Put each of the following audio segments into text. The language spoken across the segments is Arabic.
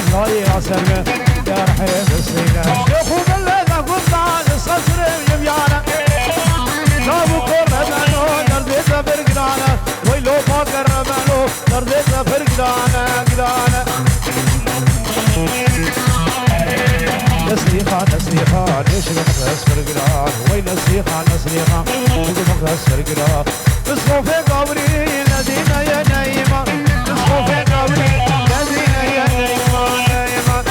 زهاي يا سلمى يا رحيم السيدة شيخو بالله قطان الصدر يميانا لابو قربانو درديت فرقدانا ويلو ما قربانو درديت فرقدانا قدانا نسريخان نسريخان ليش مقدس فرقدان وين نسريخان نسريخان ليش مقدس فرقدان اسمو في قبري نادينا يا نايمة اسمو في قبري نادينا يا نايمة نايمة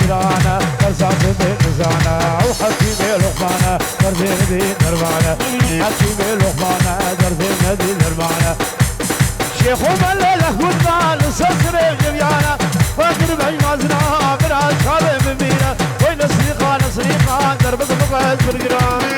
قرانا فرزات بنزانا وحكيم لقمانا دردين دي دربانا حكيم لقمانا دردين دي دربانا شيخ ملله قلنا لسكر جميانا فاكر بعي مازنا برا شابه بمينا وين صريخان صريخان دربك مقاس برقران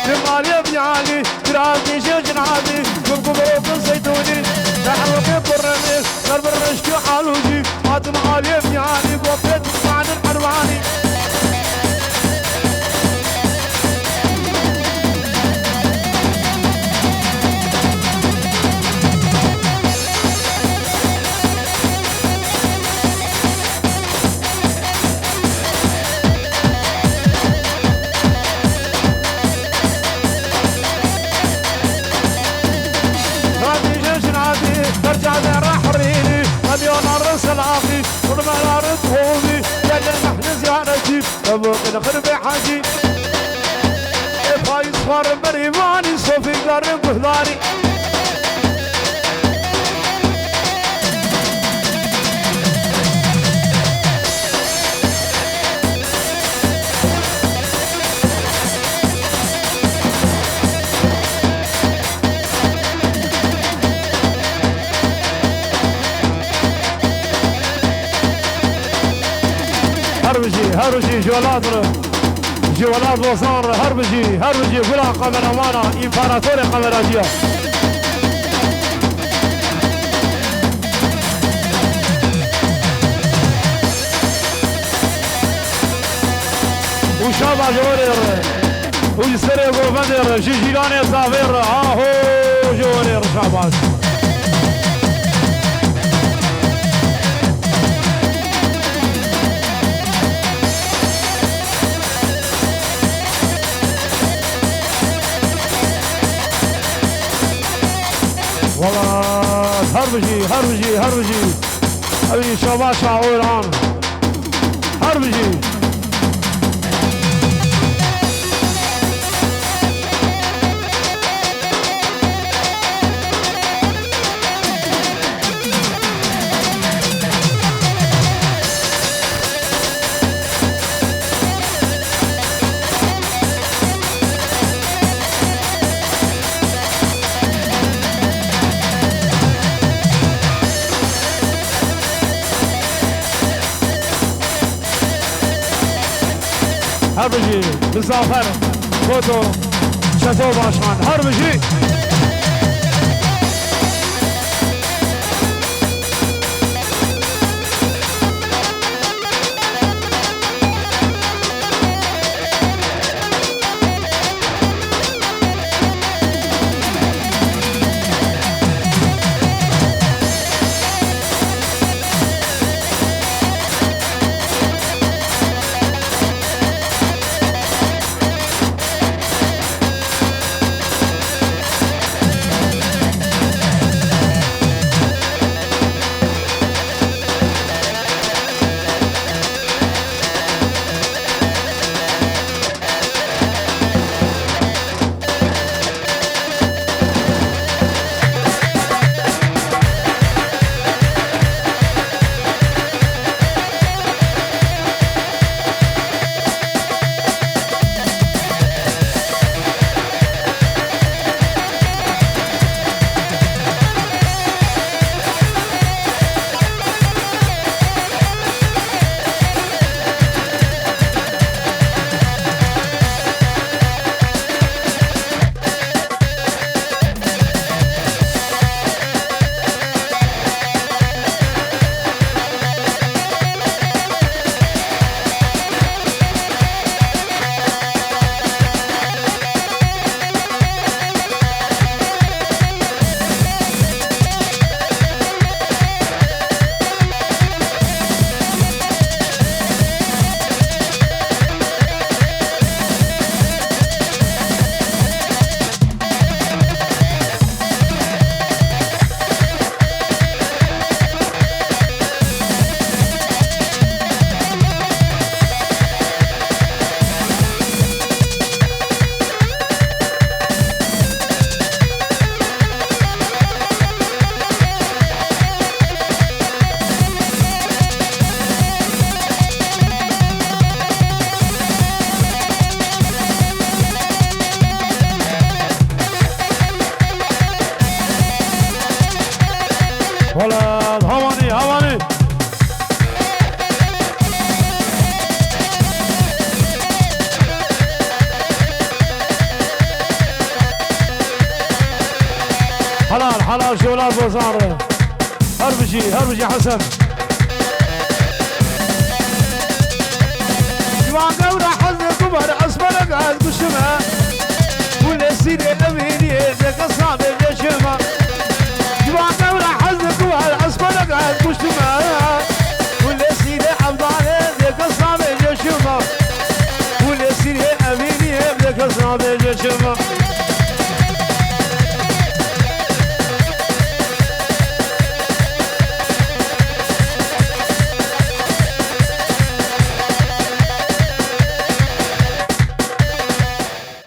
جمالي بيالي دراسي شجنادي كلكم روح الزيتوني تحرق الضرني قلب الرشك حالوجي فاطمة علي بيالي وفيت بعد الحرواني ابوك الخرب حاجي فايز فار بريماني صوفي قرب بهداري هربجي جولات وصار هربجي قرا قمرمانا امبراطور قمراجيا وشابا جورير ويسري غوفندر جيجيلاني صافير اهو جورير شاباز والله هربجي ابي شباب شعور عام هربجي هربجي بالزعفر فوتو شتو باشان هربجي ولد هواني هواني حلال حلال شولاد بوزار هربجي هربجي حسن جوان قورة حزن كبر أصبر قاعد بشمع كل سيدي أميني ذاك الصعب بشمع